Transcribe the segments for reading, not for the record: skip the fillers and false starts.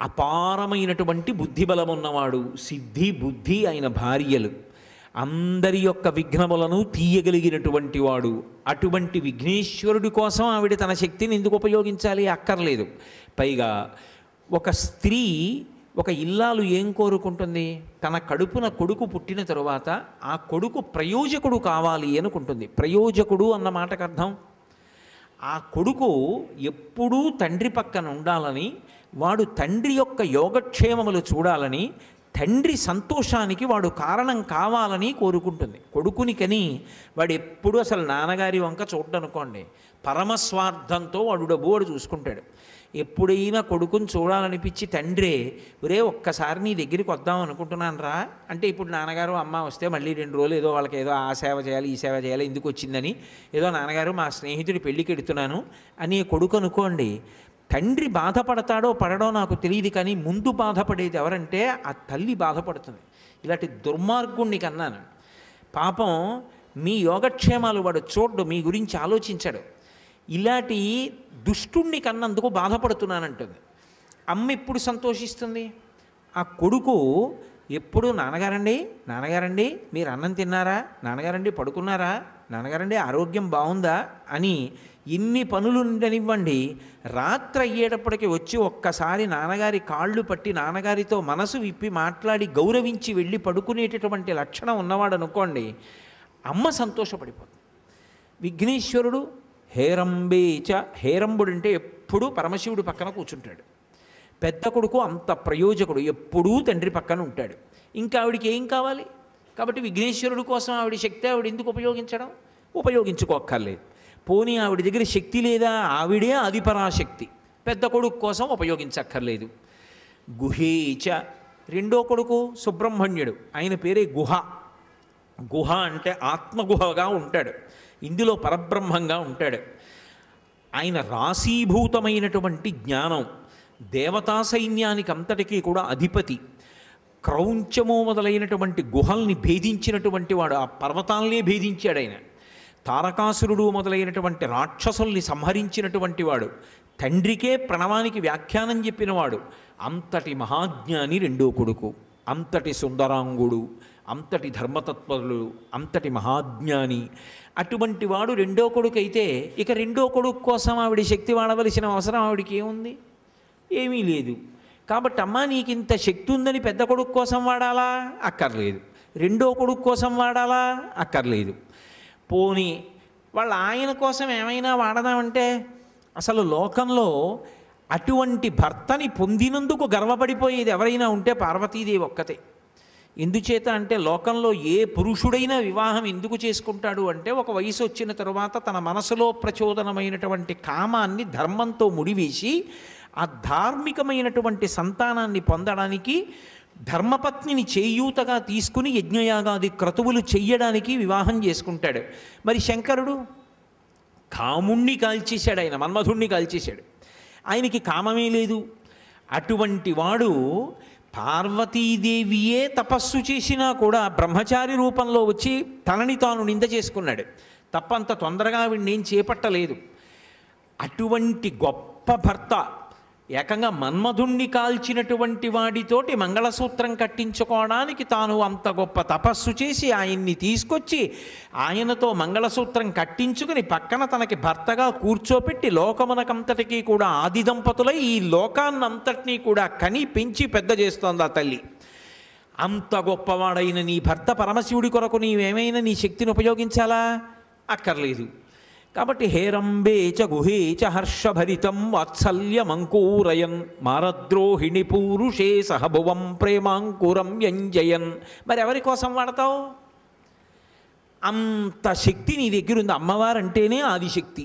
అపారమైనటువంటి బుద్ధిబలం ఉన్నవాడు, సిద్ధి బుద్ధి ఆయన భార్యలు, అందరి యొక్క విఘ్నములను తీయగలిగినటువంటి వాడు. అటువంటి విఘ్నేశ్వరుడి కోసం ఆవిడ తన శక్తిని ఎందుకు ఉపయోగించాలి? అక్కర్లేదు. పైగా ఒక స్త్రీ, ఒక ఇల్లాలు ఏం కోరుకుంటుంది? తన కడుపున కొడుకు పుట్టిన తరువాత ఆ కొడుకు ప్రయోజకుడు కావాలి అనుకుంటుంది. ప్రయోజకుడు అన్న మాటకు అర్థం ఆ కొడుకు ఎప్పుడూ తండ్రి పక్కన ఉండాలని, వాడు తండ్రి యొక్క యోగక్షేమములు చూడాలని, తండ్రి సంతోషానికి వాడు కారణం కావాలని కోరుకుంటుంది. కొడుకుని కని వాడు ఎప్పుడు అసలు నాన్నగారి వంక చూడనుకోండి, పరమస్వార్థంతో వాడు డబ్బు చూసుకుంటాడు. ఎప్పుడైనా కొడుకుని చూడాలనిపించి తండ్రే, ఒరే ఒక్కసారి నీ దగ్గరికి వద్దాం అనుకుంటున్నాను రా అంటే, ఇప్పుడు నాన్నగారు అమ్మ వస్తే మళ్ళీ 2 రోజులు ఏదో వాళ్ళకి ఏదో ఆ సేవ చేయాలి ఈ సేవ చేయాలి ఎందుకు వచ్చిందని, ఏదో నాన్నగారు మా స్నేహితుడి పెళ్ళికి ఎడుతున్నాను అని కొడుకు అనుకోండి, తండ్రి బాధపడతాడో పడడో నాకు తెలియదు, కానీ ముందు బాధపడేది ఎవరంటే ఆ తల్లి బాధపడుతుంది. ఇలాంటి దుర్మార్గుణ్ణి కన్నాను, పాపం మీ యోగక్షేమాలు వాడు చూడ్డు, మీ గురించి ఆలోచించాడు, ఇలాంటి దుష్టుణ్ణి కన్నందుకు బాధపడుతున్నానంటుంది. అమ్మ ఎప్పుడు సంతోషిస్తుంది? ఆ కొడుకు ఎప్పుడు నాన్నగారండి నాన్నగారండి మీరు అన్నం తిన్నారా, నాన్నగారండి పడుకున్నారా, నాన్నగారండి ఆరోగ్యం బాగుందా అని ఇన్ని పనులు ఉండనివ్వండి, రాత్రి అయ్యేటప్పటికి వచ్చి ఒక్కసారి నాన్నగారి కాళ్ళు పట్టి నాన్నగారితో మనసు విప్పి మాట్లాడి గౌరవించి వెళ్ళి పడుకునేటటువంటి లక్షణం ఉన్నవాడు అనుకోండి, అమ్మ సంతోషపడిపోతుంది. విఘ్నేశ్వరుడు హేరంబేచ, హేరంబుడు అంటే ఎప్పుడూ పరమశివుడి పక్కన కూర్చుంటాడు. పెద్ద కొడుకు అంత ప్రయోజకుడు, ఎప్పుడూ తండ్రి పక్కన ఉంటాడు. ఇంకా ఆవిడికి ఏం కావాలి? కాబట్టి విఘ్నేశ్వరుడు కోసం ఆవిడ శక్తి ఆవిడ ఎందుకు ఉపయోగించడం? ఉపయోగించుకోక్కర్లేదు. పోనీ ఆవిడ దగ్గర శక్తి లేదా? ఆవిడే ఆదిపరాశక్తి, పెద్ద కొడుకు కోసం ఉపయోగించక్కర్లేదు. గుహేచ, రెండో కొడుకు సుబ్రహ్మణ్యుడు, ఆయన పేరే గుహ. గుహ అంటే ఆత్మగుహగా ఉంటాడు, ఇందులో పరబ్రహ్మంగా ఉంటాడు. ఆయన రాశీభూతమైనటువంటి జ్ఞానం, దేవతా సైన్యానికి అంతటికీ కూడా అధిపతి, క్రౌంచము మొదలైనటువంటి గుహల్ని భేదించినటువంటి వాడు, ఆ పర్వతాలనే భేదించాడు ఆయన. తారకాసురుడు మొదలైనటువంటి రాక్షసుల్ని సంహరించినటువంటి వాడు, తండ్రికే ప్రణవానికి వ్యాఖ్యానం చెప్పినవాడు, అంతటి మహాజ్ఞాని రెండో కొడుకు, అంతటి సుందరాంగుడు, అంతటి ధర్మతత్పరులు, అంతటి మహాజ్ఞాని. అటువంటి వాడు రెండో కొడుకు అయితే ఇక రెండో కొడుకు కోసం ఆవిడ శక్తి వాడవలసిన అవసరం ఆవిడికి ఏముంది? ఏమీ లేదు. కాబట్టి అమ్మ నీకు ఇంత శక్తి ఉందని పెద్ద కొడుకు కోసం వాడాలా? అక్కర్లేదు. రెండో కొడుకు కోసం వాడాలా? అక్కర్లేదు. పోనీ వాళ్ళ ఆయన కోసం ఏమైనా వాడదామంటే, అసలు లోకంలో అటువంటి భర్తని పొందినందుకు గర్వపడిపోయేది ఎవరైనా ఉంటే పార్వతీదేవి ఒక్కతే. ఎందుచేత అంటే లోకంలో ఏ పురుషుడైనా వివాహం ఎందుకు చేసుకుంటాడు అంటే, ఒక వయసు వచ్చిన తరువాత తన మనసులో ప్రచోదనమైనటువంటి కామాన్ని ధర్మంతో ముడివేసి ఆ ధార్మికమైనటువంటి సంతానాన్ని పొందడానికి ధర్మపత్నిని చేయూతగా తీసుకుని యజ్ఞయాగాది క్రతువులు చెయ్యడానికి వివాహం చేసుకుంటాడు. మరి శంకరుడు కాముణ్ణి కాల్చేశాడు, ఆయన మన్మధుణ్ణి కాల్చేశాడు, ఆయనకి కామమే లేదు. అటువంటి వాడు పార్వతీదేవియే తపస్సు చేసినా కూడా బ్రహ్మచారి రూపంలో వచ్చి తనని తాను నింద చేసుకున్నాడు తప్పంత తొందరగా వీడిని చేపట్టలేదు. అటువంటి గొప్ప భర్త ఏకంగా మన్మధుణ్ణి కాల్చినటువంటి వాడితోటి మంగళసూత్రం కట్టించుకోవడానికి తాను అంత గొప్ప తపస్సు చేసి ఆయన్ని తీసుకొచ్చి ఆయనతో మంగళసూత్రం కట్టించుకుని పక్కన తనకి భర్తగా కూర్చోపెట్టి లోకమునకంతటికీ కూడా ఆది దంపతులై ఈ లోకాన్నంతటినీ కూడా కని పెంచి పెద్ద చేస్తోంది ఆ తల్లి. అంత గొప్పవాడైన నీ భర్త పరమశివుడి కొరకు నీవేమైనా నీ శక్తిని ఉపయోగించాలా? అక్కర్లేదు. కాబట్టి హేరంబే చ గుహే చ హర్షభరితం వాత్సల్యమంకూరయన్ మారద్రోహిణి పూరుషే సహభువం ప్రేమాంకురం యంజయన్. మరి ఎవరి కోసం వాడతావు? అంత శక్తి నీ దగ్గర ఉంది. అమ్మవారంటేనే ఆదిశక్తి.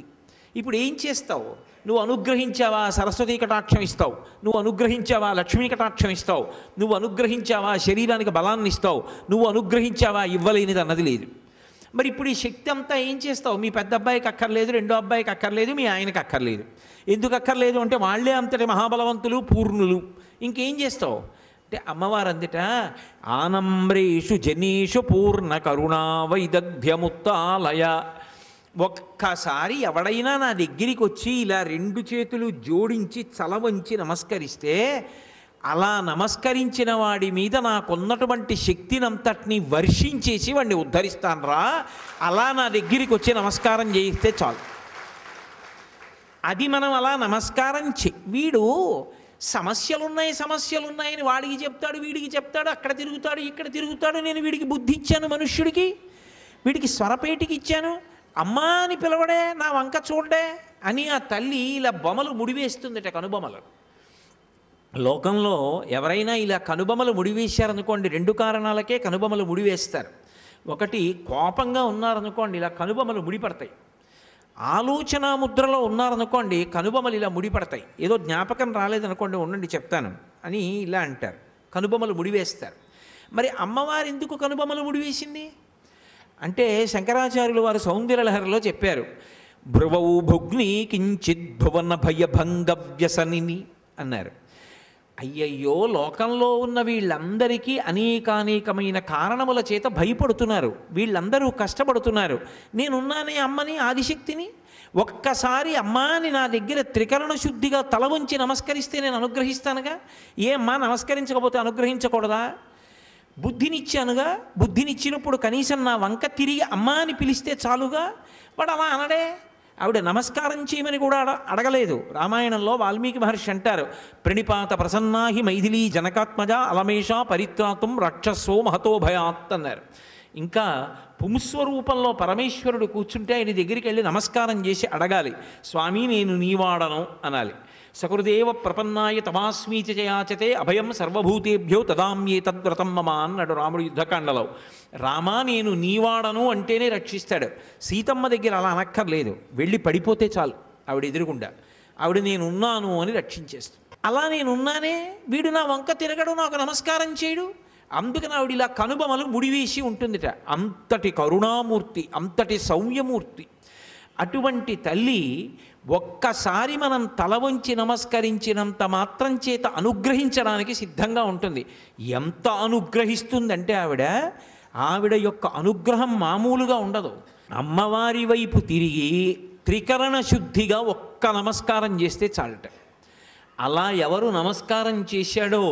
ఇప్పుడు ఏం చేస్తావు? నువ్వు అనుగ్రహించావా సరస్వతీ కటాక్షం ఇస్తావు, నువ్వు అనుగ్రహించావా లక్ష్మీ కటాక్షం ఇస్తావు, నువ్వు అనుగ్రహించావా శరీరానికి బలాన్ని ఇస్తావు, నువ్వు అనుగ్రహించావా ఇవ్వలేనిది అన్నది లేదు. మరి ఇప్పుడు ఈ శక్తి అంతా ఏం చేస్తావు? మీ పెద్ద అబ్బాయికి అక్కర్లేదు, రెండో అబ్బాయికి అక్కర్లేదు, మీ ఆయనకి అక్కర్లేదు. ఎందుకు అక్కర్లేదు అంటే వాళ్ళే అంతటి మహాబలవంతులు పూర్ణులు. ఇంకేం చేస్తావు అంటే అమ్మవారు అందుట ఆనమ్రేషు జనేషు పూర్ణ కరుణా వైదగ్ధ్యముత్తాలయ. ఒక్కసారి ఎవడైనా నా దగ్గరికి వచ్చి ఇలా 2 చేతులు జోడించి చలవంచి నమస్కరిస్తే అలా నమస్కరించిన వాడి మీద నాకున్నటువంటి శక్తినంతటినీ వర్షించేసి వాడిని ఉద్ధరిస్తానురా, అలా నా దగ్గరికి వచ్చి నమస్కారం చేయిస్తే చాలు. అది మనం అలా నమస్కారం వీడు సమస్యలున్నాయని వాడికి చెప్తాడు, వీడికి చెప్తాడు, అక్కడ తిరుగుతాడు, ఇక్కడ తిరుగుతాడు. నేను వీడికి బుద్ధి ఇచ్చాను, మనుష్యుడికి వీడికి స్వరపేటికి ఇచ్చాను, అమ్మా అని పిలవడే, నా వంక చూడే అని ఆ తల్లి ఇలా బొమ్మలు ముడివేస్తుందట, కనుబొమ్మలు. లోకంలో ఎవరైనా ఇలా కనుబొమ్మలు ముడివేశారనుకోండి, 2 కారణాలకే కనుబొమ్మలు ముడివేస్తారు. ఒకటి, కోపంగా ఉన్నారనుకోండి ఇలా కనుబొమ్మలు ముడిపడతాయి. ఆలోచన ముద్రలో ఉన్నారనుకోండి కనుబొమ్మలు ఇలా ముడిపడతాయి. ఏదో జ్ఞాపకం రాలేదనుకోండి, ఉండండి చెప్తాను అని ఇలా అంటారు, కనుబొమ్మలు ముడివేస్తారు. మరి అమ్మవారు ఎందుకు కనుబొమ్మలు ముడివేసింది అంటే శంకరాచార్యులు వారు సౌందర్యలహరిలో చెప్పారు. భ్రువౌ భుగ్ని కించిత్ భువన భయభంగ వ్యసనిని అన్నారు. అయ్యయ్యో, లోకంలో ఉన్న వీళ్ళందరికీ అనేకానేకమైన కారణముల చేత భయపడుతున్నారు, వీళ్ళందరూ కష్టపడుతున్నారు. నేనున్నానే అమ్మని, ఆదిశక్తిని. ఒక్కసారి అమ్మాని నా దగ్గర త్రికరణ శుద్ధిగా తల వంచి నమస్కరిస్తే నేను అనుగ్రహిస్తానుగా. ఏ అమ్మా నమస్కరించకపోతే అనుగ్రహించకూడదా? బుద్ధినిచ్చానుగా, బుద్ధినిచ్చినప్పుడు కనీసం నా వంక తిరిగి అమ్మా అని పిలిస్తే చాలుగా. వాడు అలా అనడే. ఆవిడ నమస్కారం చేయమని కూడా అడగలేదు. రామాయణంలో వాల్మీకి మహర్షి అంటారు, ప్రణిపాత ప్రసన్నాహి మైథిలీ జనకాత్మజ అలమేష పరిత్రాతుం రక్షస్వో మహతో భయాత్ అన్నారు. ఇంకా పుంస్వరూపంలో పరమేశ్వరుడు కూర్చుంటే ఆయన దగ్గరికి వెళ్ళి నమస్కారం చేసి అడగాలి, స్వామి నేను నీవాడను అనాలి. సకృదేవ ప్రపన్నాయ తమాస్మీతి చయాచతే అభయం సర్వభూతేభ్యో తదామ్యే తద్వ్రతం మమ అన్నాడు రాముడు యుద్ధకాండలో. రామా నేను నీవాడను అంటేనే రక్షిస్తాడు. సీతమ్మ దగ్గర అలా అనక్కర్లేదు, వెళ్ళి పడిపోతే చాలు ఆవిడ ఎదురుగుండా, ఆవిడ నేనున్నాను అని రక్షించేస్తాడు. అలా నేనున్నానే, వీడు నా వంక తిరగడు, నాకు నమస్కారం చేయడు. అందుకని ఆవిడ ఇలా కనుబొమలు ముడివేసి ఉంటుందిట. అంతటి కరుణామూర్తి, అంతటి సౌమ్యమూర్తి. అటువంటి తల్లి ఒక్కసారి మనం తల వంచి నమస్కరించినంత మాత్రం చేత అనుగ్రహించడానికి సిద్ధంగా ఉంటుంది. ఎంత అనుగ్రహిస్తుందంటే ఆవిడ యొక్క అనుగ్రహం మామూలుగా ఉండదు. అమ్మవారి వైపు తిరిగి త్రికరణ శుద్ధిగా ఒక్క నమస్కారం చేస్తే చాలట. అలా ఎవరు నమస్కారం చేశాడో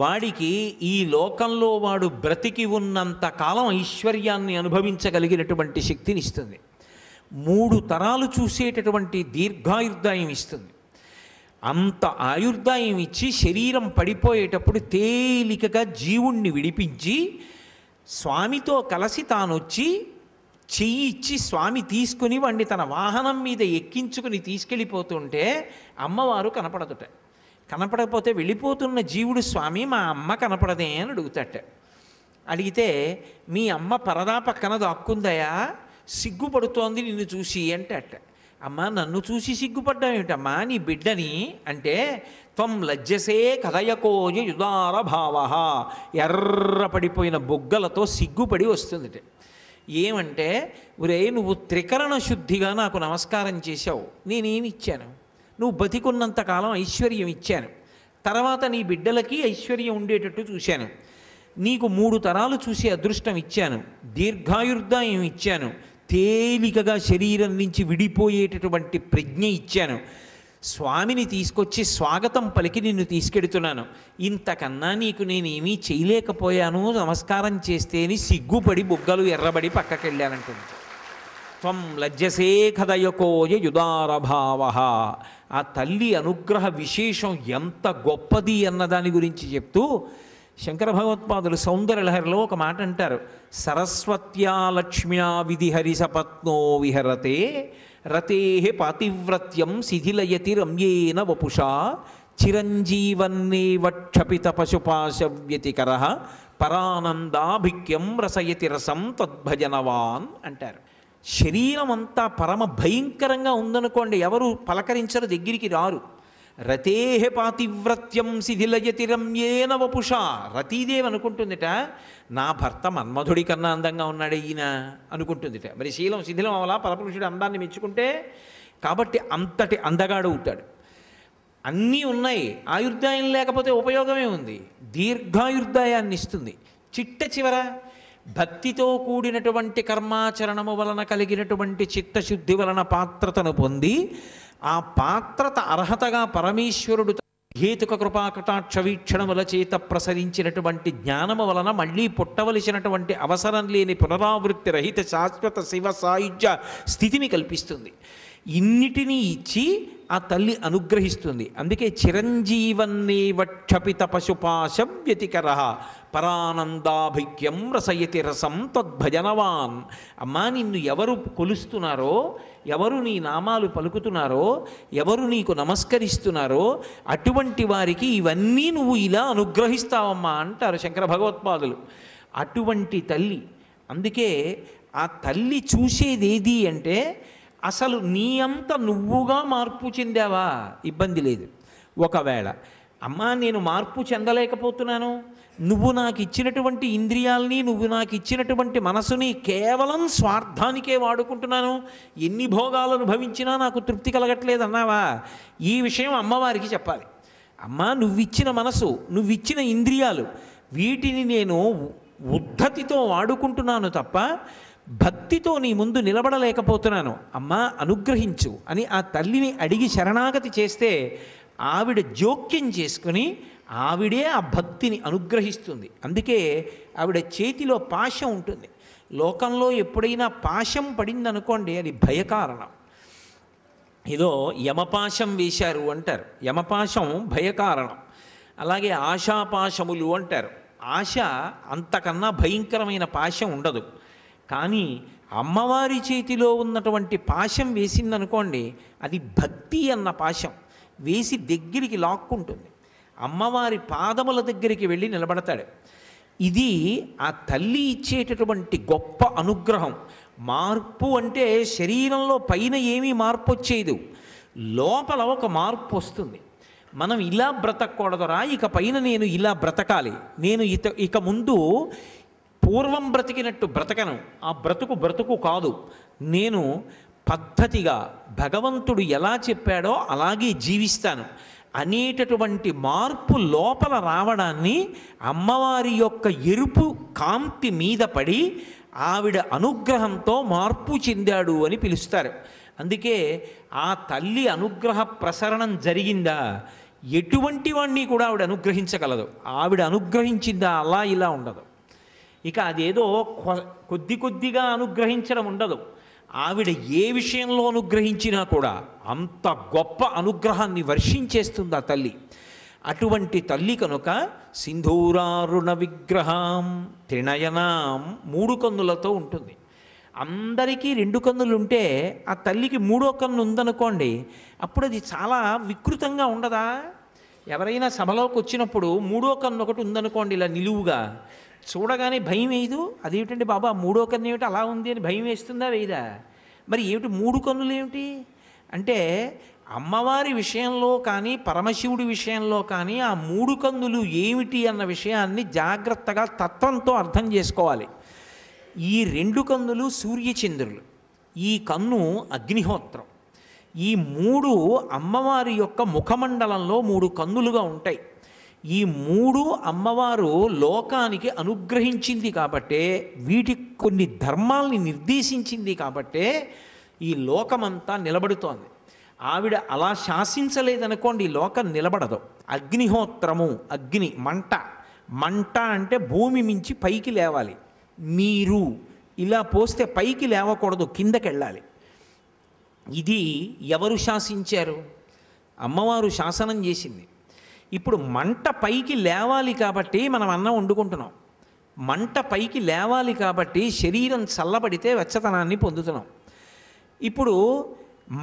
వాడికి ఈ లోకంలో వాడు బ్రతికి ఉన్నంత కాలం ఐశ్వర్యాన్ని అనుభవించగలిగినటువంటి శక్తిని ఇస్తుంది. 3 తరాలు చూసేటటువంటి దీర్ఘాయుర్దాయం ఇస్తుంది. అంత ఆయుర్దాయం ఇచ్చి శరీరం పడిపోయేటప్పుడు తేలికగా జీవుణ్ణి విడిపించి స్వామితో కలిసి తానొచ్చి చెయ్యి ఇచ్చి స్వామి తీసుకుని వాడిని తన వాహనం మీద ఎక్కించుకుని తీసుకెళ్ళిపోతుంటే అమ్మవారు కనపడదుట. కనపడకపోతే వెళ్ళిపోతున్న జీవుడు, స్వామి మా అమ్మ కనపడదే అని అడుగుతాట. అడిగితే మీ అమ్మ పరదా పక్కన దాక్కుందయా, సిగ్గుపడుతోంది నిన్ను చూసి అంటే అట్ట. అమ్మ నన్ను చూసి సిగ్గుపడ్డావేమిటమ్మా, నీ బిడ్డని అంటే, త్వం లజ్జసే కథయకోజ యుదార భావ, ఎర్ర పడిపోయిన బొగ్గలతో సిగ్గుపడి వస్తుందిట. ఏమంటే, ఒరే నువ్వు త్రికరణ శుద్ధిగా నాకు నమస్కారం చేశావు, నేనేమి ఇచ్చాను? నువ్వు బతికున్నంతకాలం ఐశ్వర్యం ఇచ్చాను, తర్వాత నీ బిడ్డలకి ఐశ్వర్యం ఉండేటట్టు చూశాను, నీకు 3 తరాలు చూసి అదృష్టం ఇచ్చాను, దీర్ఘాయుర్దాయం ఇచ్చాను, తేలికగా శరీరం నుంచి విడిపోయేటటువంటి ప్రజ్ఞ ఇచ్చాను, స్వామిని తీసుకొచ్చి స్వాగతం పలికి నిన్ను తీసుకెడుతున్నాను. ఇంతకన్నా నీకు నేనేమీ చేయలేకపోయాను, నమస్కారం చేస్తేని సిగ్గుపడి బుగ్గలు ఎర్రబడి పక్కకెళ్ళానంటుంది. త్వం లజ్జసే కథయకోయ యుదారభావ. ఆ తల్లి అనుగ్రహ విశేషం ఎంత గొప్పది అన్నదాని గురించి చెప్తూ శంకర భగవత్పాదులు సౌందర్యలహరిలో ఒక మాట అంటారు, సరస్వత్యా లక్ష్మ్యా విధిహరి సపత్నో విహరతే రతే పాతివ్రత్యం శిథిలయతి రమ్యేన వపుషా చిరంజీవన్నేవ క్షపిత పశుపాశవ్యతికర పరానందాభిక్యం రసయతి రసం తద్భజనవాన్ అంటారు. శరీరం అంతా పరమ భయంకరంగా ఉందనుకోండి, ఎవరు పలకరించరు, దగ్గరికి రారు. రతేహ పాతివ్రత్యం శిథిలయతి రమ్యేన వపుషా. రతీదేవి అనుకుంటుందిట, నా భర్త మన్మధుడి కన్నా అందంగా ఉన్నాడు ఈయన అనుకుంటుందిట. మరి శీలం శిథిలం అవలా పరపురుషుడు అందాన్ని మెచ్చుకుంటే, కాబట్టి అంతటి అందగాడు అవుతాడు. అన్నీ ఉన్నాయి, ఆయుర్దాయం లేకపోతే ఉపయోగమే ఉంది. దీర్ఘాయుర్దాయాన్ని ఇస్తుంది. చిట్ట చివర భక్తితో కూడినటువంటి కర్మాచరణము వలన కలిగినటువంటి చిత్తశుద్ధి వలన పాత్రతను పొంది, ఆ పాత్రత అర్హతగా పరమేశ్వరుడు హేతుక కృపాకటాక్ష వీక్షణముల చేత ప్రసరించినటువంటి జ్ఞానము వలన మళ్ళీ పుట్టవలసినటువంటి అవసరం లేని పునరావృత్తి రహిత శాశ్వత శివ సాయుధ్య స్థితిని కల్పిస్తుంది. ఇన్నిటినీ ఇచ్చి ఆ తల్లి అనుగ్రహిస్తుంది. అందుకే చిరంజీవన్నేవక్షపిత పశుపాశం వ్యతికర పరానందాభిక్యం రసయతి రసం తద్భజనవాన్. అమ్మా, నిన్ను ఎవరు కొలుస్తున్నారో, ఎవరు నీ నామాలు పలుకుతున్నారో, ఎవరు నీకు నమస్కరిస్తున్నారో అటువంటి వారికి ఇవన్నీ నువ్వు ఇలా అనుగ్రహిస్తావమ్మా అంటారు శంకర భగవత్పాదులు. అటువంటి తల్లి. అందుకే ఆ తల్లి చూసేదేది అంటే, అసలు నీ అంత నువ్వుగా మార్పు చెందావా ఇబ్బంది లేదు. ఒకవేళ అమ్మా నేను మార్పు చెందలేకపోతున్నాను, నువ్వు నాకు ఇచ్చినటువంటి ఇంద్రియాలని, నువ్వు నాకు ఇచ్చినటువంటి మనసుని కేవలం స్వార్థానికే వాడుకుంటున్నాను, ఎన్ని భోగాలు అనుభవించినా నాకు తృప్తి కలగట్లేదు అన్నావా, ఈ విషయం అమ్మవారికి చెప్పాలి. అమ్మా, నువ్విచ్చిన మనసు, నువ్విచ్చిన ఇంద్రియాలు, వీటిని నేను ఉద్ధతితో వాడుకుంటున్నాను తప్ప భక్తితో నీ ముందు నిలబడలేకపోతున్నాను, అమ్మా అనుగ్రహించు అని ఆ తల్లిని అడిగి శరణాగతి చేస్తే ఆవిడ జోక్యం చేసుకుని ఆవిడే ఆ భక్తిని అనుగ్రహిస్తుంది. అందుకే ఆవిడ చేతిలో పాశం ఉంటుంది. లోకంలో ఎప్పుడైనా పాశం పడిందనుకోండి, అది భయకారణం. ఏదో యమపాశం వేశారు అంటారు, యమపాశం భయకారణం. అలాగే ఆశాపాశములు అంటారు. ఆశ అంతకన్నా భయంకరమైన పాశం ఉండదు. కానీ అమ్మవారి చేతిలో ఉన్నటువంటి పాశం వేసిందనుకోండి, అది భక్తి అన్న పాశం వేసి దగ్గరికి లాక్కుంటుంది. అమ్మవారి పాదముల దగ్గరికి వెళ్ళి నిలబడతాడు. ఇది ఆ తల్లి ఇచ్చేటటువంటి గొప్ప అనుగ్రహం. మార్పు అంటే శరీరంలో పైన ఏమీ మార్పు వచ్చేది, లోపల ఒక మార్పు వస్తుంది. మనం ఇలా బ్రతకూడదురా, ఇక పైన నేను ఇలా బ్రతకాలి, నేను ఇక ముందు పూర్వం బ్రతికినట్టు బ్రతకను, ఆ బ్రతుకు కాదు, నేను పద్ధతిగా భగవంతుడు ఎలా చెప్పాడో అలాగే జీవిస్తాను అనేటటువంటి మార్పు లోపల రావడాన్ని అమ్మవారి యొక్క ఎరుపు కాంతి మీద పడి ఆవిడ అనుగ్రహంతో మార్పు చెందాడు అని పిలుస్తారు. అందుకే ఆ తల్లి అనుగ్రహ ప్రసరణం జరిగిందా, ఎటువంటి వాణ్ణి కూడా ఆవిడ అనుగ్రహించగలదు. ఆవిడ అనుగ్రహించిందా అలా ఇలా ఉండదు. ఇక అదేదో కొద్దిగా అనుగ్రహించడం ఉండదు. ఆవిడ ఏ విషయంలో అనుగ్రహించినా కూడా అంత గొప్ప అనుగ్రహాన్ని వర్షించేస్తుంది ఆ తల్లి. అటువంటి తల్లి కనుక సింధూరారుణ విగ్రహం త్రినయనాం, 3 కన్నులతో ఉంటుంది. అందరికీ 2 కన్నులు ఉంటే ఆ తల్లికి 3వ కన్ను ఉందనుకోండి, అప్పుడు అది చాలా వికృతంగా ఉండదా? ఎవరైనా సభలోకి వచ్చినప్పుడు 3వ కన్ను ఒకటి ఉందనుకోండి, ఇలా నిలువుగా చూడగానే భయం వేయదు. అదేమిటండి బాబా 3వ కన్ను ఏమిటి అలా ఉంది అని భయం వేస్తుందా వేయదా? మరి ఏమిటి 3 కన్నులు ఏమిటి అంటే, అమ్మవారి విషయంలో కానీ పరమశివుడి విషయంలో కానీ ఆ 3 కన్నులు ఏమిటి అన్న విషయాన్ని జాగ్రత్తగా తత్వంతో అర్థం చేసుకోవాలి. ఈ 2 కన్నులు సూర్యచంద్రులు, ఈ కన్ను అగ్నిహోత్రం. ఈ 3 అమ్మవారి యొక్క ముఖమండలంలో 3 కన్నులుగా ఉంటాయి. ఈ 3 అమ్మవారు లోకానికి అనుగ్రహించింది కాబట్టే, వీటికి కొన్ని ధర్మాల్ని నిర్దేశించింది కాబట్టే ఈ లోకమంతా నిలబడుతోంది. ఆవిడ అలా శాసించలేదనుకోండి, ఈ లోకం నిలబడదు. అగ్నిహోత్రము, అగ్ని మంట, మంట అంటే భూమి మించి పైకి లేవాలి. నీరు ఇలా పోస్తే పైకి లేవకూడదు, కిందకి వెళ్ళాలి. ఇది ఎవరు శాసించారు? అమ్మవారు శాసనం చేసింది. ఇప్పుడు మంట పైకి లేవాలి కాబట్టి మనం అన్నం వండుకుంటున్నాం. మంట పైకి లేవాలి కాబట్టి శరీరం చల్లబడితే వెచ్చతనాన్ని పొందుతున్నాం. ఇప్పుడు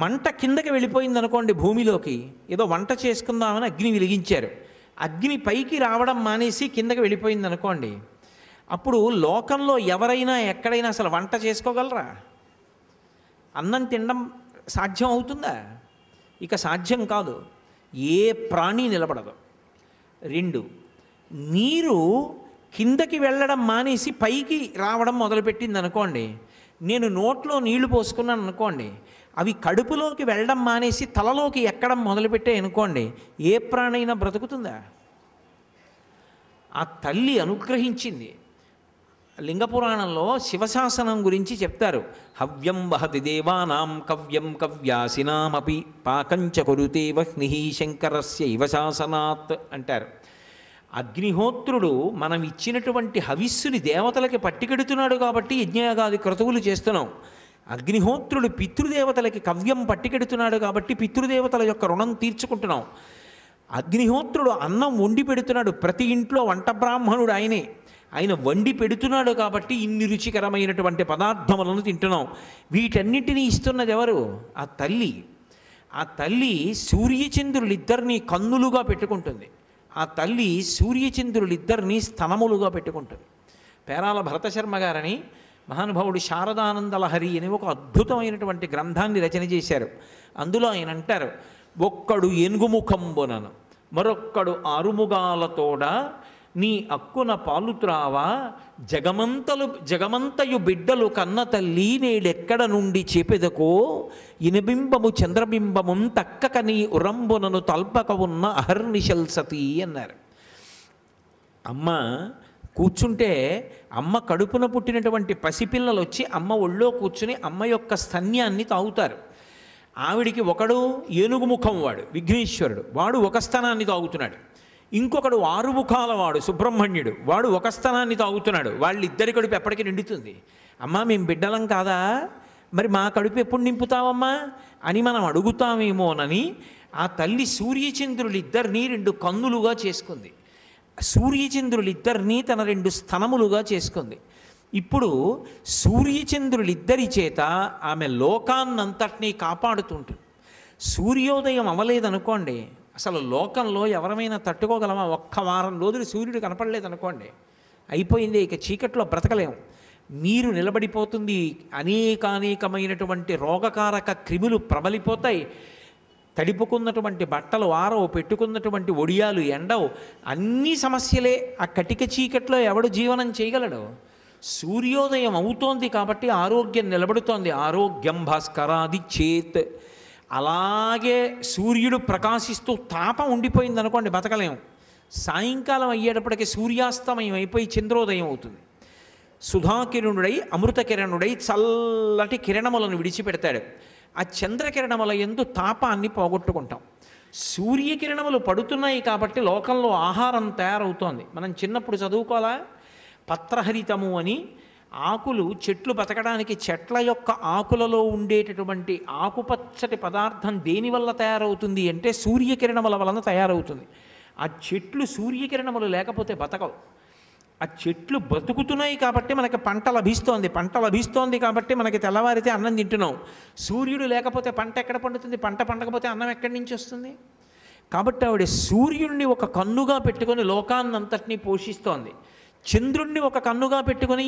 మంట కిందకి వెళ్ళిపోయింది అనుకోండి, భూమిలోకి ఏదో వంట చేసుకుందామని అగ్ని వెలిగించారు, అగ్ని పైకి రావడం మానేసి కిందకి వెళ్ళిపోయింది అనుకోండి, అప్పుడు లోకంలో ఎవరైనా ఎక్కడైనా అసలు వంట చేసుకోగలరా? అన్నం తినడం సాధ్యం అవుతుందా? ఇక సాధ్యం కాదు. ఏ ప్రాణి నిలబడదు. 2, నీరు కిందకి వెళ్ళడం మానేసి పైకి రావడం మొదలుపెట్టింది అనుకోండి, నేను నోట్లో నీళ్లు పోసుకున్నాను అనుకోండి, అవి కడుపులోకి వెళ్ళడం మానేసి తలలోకి ఎక్కడం మొదలుపెట్టాయి అనుకోండి, ఏ ప్రాణైనా బ్రతుకుతుందా? ఆ తల్లి అనుగ్రహించింది. లింగపురాణంలో శివశాసనం గురించి చెప్తారు. హవ్యం వహతి దేవానాం కవ్యం కవ్యాసినామపి పాకంచ కురుతే వహ్ని శంకరస్య ఇవ శాసనాత్ అంటారు. అగ్నిహోత్రుడు మనం ఇచ్చినటువంటి హవిస్సుని దేవతలకి పట్టికెడుతున్నాడు కాబట్టి యజ్ఞయాగాది క్రతువులు చేస్తున్నాం. అగ్నిహోత్రుడు పితృదేవతలకి కవ్యం పట్టికెడుతున్నాడు కాబట్టి పితృదేవతల యొక్క రుణం తీర్చుకుంటున్నాం. అగ్నిహోత్రుడు అన్నం వండి పెడుతున్నాడు, ప్రతి ఇంట్లో వంట బ్రాహ్మణుడు ఆయనే, ఆయన వండి పెడుతున్నాడు కాబట్టి ఇన్ని రుచికరమైనటువంటి పదార్థములను తింటున్నాం. వీటన్నిటినీ ఇస్తున్నది ఎవరు? ఆ తల్లి. ఆ తల్లి సూర్యచంద్రులిద్దరినీ కన్నులుగా పెట్టుకుంటుంది. ఆ తల్లి సూర్యచంద్రులిద్దరినీ స్తనములుగా పెట్టుకుంటుంది. పేరాల భరతశర్మ గారని మహానుభావుడు శారదానందలహరి అని ఒక అద్భుతమైనటువంటి గ్రంథాన్ని రచన చేశారు. అందులో ఆయన అంటారు, ఒక్కడు ఏనుగుముఖంబునను మరొక్కడు ఆరుముగాలతోడ నీ అక్కున పాలుత్రావా జగమంతయు బిడ్డలు కన్న తల్లి నేడెక్కడ నుండి చేపెదకో ఇనబింబము చంద్రబింబము తక్కక నీ ఉరంబునను తల్పక ఉన్న అహర్నిశల్ సతీ అన్నారు. అమ్మ కూర్చుంటే అమ్మ కడుపున పుట్టినటువంటి పసిపిల్లలు వచ్చి అమ్మ ఒళ్ళో కూర్చుని అమ్మ యొక్క స్తన్యాన్ని తాగుతారు. ఆవిడికి ఒకడు ఏనుగుముఖం వాడు విఘ్నేశ్వరుడు, వాడు ఒక స్తనాన్ని తాగుతున్నాడు. ఇంకొకడు ఆరుముఖాల వాడు సుబ్రహ్మణ్యుడు, వాడు ఒక స్తనాన్ని తాగుతున్నాడు. వాళ్ళిద్దరి కడుపు ఎప్పటికీ నిండుతుంది. అమ్మా మేము బిడ్డలం కాదా, మరి మా కడుపు ఎప్పుడు నింపుతావమ్మా అని మనం అడుగుతామేమోనని ఆ తల్లి సూర్యచంద్రులిద్దరినీ రెండు కన్నులుగా చేసుకుంది. సూర్యచంద్రులిద్దరినీ తన రెండు స్తనములుగా చేసుకుంది. ఇప్పుడు సూర్యచంద్రులిద్దరి చేత ఆమె లోకాన్నంతటినీ కాపాడుతుంటుంది. సూర్యోదయం అవ్వలేదనుకోండి, అసలు లోకంలో ఎవరమైనా తట్టుకోగలమా? ఒక్క వారం రోజులు సూర్యుడు కనపడలేదనుకోండి, అయిపోయింది, ఇక చీకట్లో బ్రతకలేము. నీరు నిలబడిపోతుంది, అనేకానేకమైనటువంటి రోగకారక క్రిములు ప్రబలిపోతాయి, తడిపుకున్నటువంటి బట్టలు ఆరవు, పెట్టుకున్నటువంటి ఒడియాలు ఎండవు, అన్ని సమస్యలే. ఆ కటిక చీకట్లో ఎవడు జీవనం చేయగలడు? సూర్యోదయం అవుతోంది కాబట్టి ఆరోగ్యం నిలబడుతోంది. ఆరోగ్యం భాస్కరాది చేత్. అలాగే సూర్యుడు ప్రకాశిస్తూ తాపం ఉండిపోయింది అనుకోండి, బతకలేము. సాయంకాలం అయ్యేటప్పటికి సూర్యాస్తమయం అయిపోయి చంద్రోదయం అవుతుంది. సుధాకిరణుడై అమృతకిరణుడై చల్లటి కిరణములను విడిచిపెడతాడు. ఆ చంద్రకిరణముల యందు తాపాన్ని పోగొట్టుకుంటాం. సూర్యకిరణములు పడుతున్నాయి కాబట్టి లోకంలో ఆహారం తయారవుతోంది. మనం చిన్నప్పుడు చదువుకోవాలా, పత్రహరితము అని ఆకులు, చెట్లు బతకడానికి చెట్ల యొక్క ఆకులలో ఉండేటటువంటి ఆకుపచ్చటి పదార్థం దేనివల్ల తయారవుతుంది అంటే సూర్యకిరణముల వలన తయారవుతుంది. ఆ చెట్లు సూర్యకిరణములు లేకపోతే బతకవు. ఆ చెట్లు బతుకుతున్నాయి కాబట్టి మనకి పంట లభిస్తోంది, పంట లభిస్తోంది కాబట్టి మనకి తెల్లవారితే అన్నం తింటున్నాం. సూర్యుడు లేకపోతే పంట ఎక్కడ పండుతుంది? పంట పండకపోతే అన్నం ఎక్కడి నుంచి వస్తుంది? కాబట్టి ఆవిడ సూర్యుడిని ఒక కన్నుగా పెట్టుకొని లోకాన్నంతటినీ పోషిస్తోంది. చంద్రుణ్ణి ఒక కన్నుగా పెట్టుకొని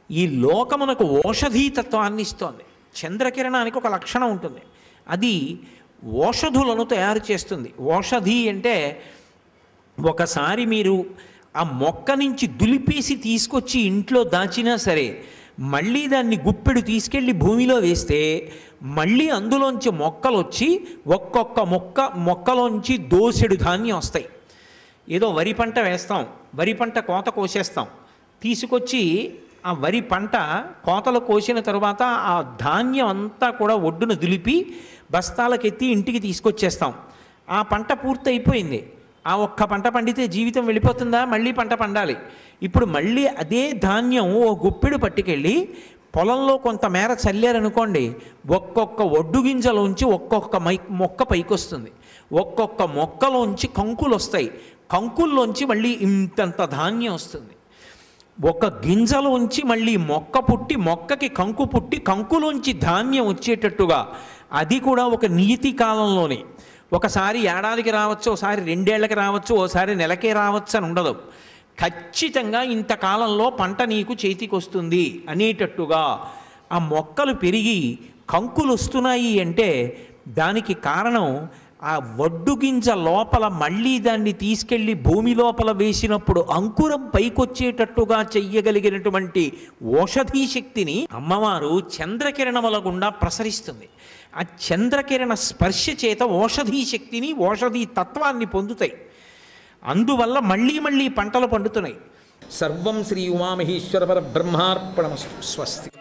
ఈ లోకమునకు ఓషధీతత్వాన్ని ఇస్తోంది. చంద్రకిరణానికి ఒక లక్షణం ఉంటుంది, అది ఓషధులను తయారు చేస్తుంది. ఓషధి అంటే ఒకసారి మీరు ఆ మొక్క నుంచి దులిపేసి తీసుకొచ్చి ఇంట్లో దాచినా సరే, మళ్ళీ దాన్ని గుప్పెడు తీసుకెళ్ళి భూమిలో వేస్తే మళ్ళీ అందులోంచి మొక్కలు వచ్చి ఒక్కొక్క మొక్కలోంచి దోసెడు ధాన్యం వస్తాయి. ఏదో వరి పంట వేస్తాం, వరి పంట కోత కోసేస్తాం, తీసుకొచ్చి ఆ వరి పంట కోతలు కోసిన తరువాత ఆ ధాన్యం అంతా కూడా ఒడ్డున దులిపి బస్తాలకెత్తి ఇంటికి తీసుకొచ్చేస్తాం. ఆ పంట పూర్తయిపోయింది. ఆ ఒక్క పంట పండితే జీవితం వెళ్ళిపోతుందా? మళ్ళీ పంట పండాలి. ఇప్పుడు మళ్ళీ అదే ధాన్యం ఓ గుప్పెడు పట్టుకెళ్ళి పొలంలో కొంతమేర చల్లారనుకోండి, ఒక్కొక్క ఒడ్డు గింజలోంచి ఒక్కొక్క మొక్క పైకొస్తుంది, ఒక్కొక్క మొక్కలోంచి కంకులు వస్తాయి, కంకుల్లోంచి మళ్ళీ ఇంతంత ధాన్యం వస్తుంది. ఒక గింజలోంచి మళ్ళీ మొక్క పుట్టి, మొక్కకి కంకు పుట్టి, కంకులోంచి ధాన్యం వచ్చేటట్టుగా అది కూడా ఒక నియతి కాలంలోనే. ఒకసారి ఏడాదికి రావచ్చు, ఒకసారి 2 ఏళ్లకి రావచ్చు, ఓసారి నెలకే రావచ్చు అని ఉండదు. ఖచ్చితంగా ఇంతకాలంలో పంట నీకు చేతికి వస్తుంది అనేటట్టుగా ఆ మొక్కలు పెరిగి కంకులు వస్తున్నాయి అంటే దానికి కారణం ఆ వడ్డు గింజ లోపల మళ్ళీ దాన్ని తీసుకెళ్ళి భూమి లోపల వేసినప్పుడు అంకురం పైకొచ్చేటట్టుగా చెయ్యగలిగినటువంటి ఓషధీ శక్తిని అమ్మవారు చంద్రకిరణముల గుండా ప్రసరిస్తుంది. ఆ చంద్రకిరణ స్పర్శ చేత ఓషధీ శక్తిని, ఓషధీ తత్వాన్ని పొందుతాయి. అందువల్ల మళ్ళీ మళ్ళీ పంటలు పండుతున్నాయి. సర్వం శ్రీ ఉమామహేశ్వర పరబ్రహ్మార్పణమస్తు. స్వస్తి.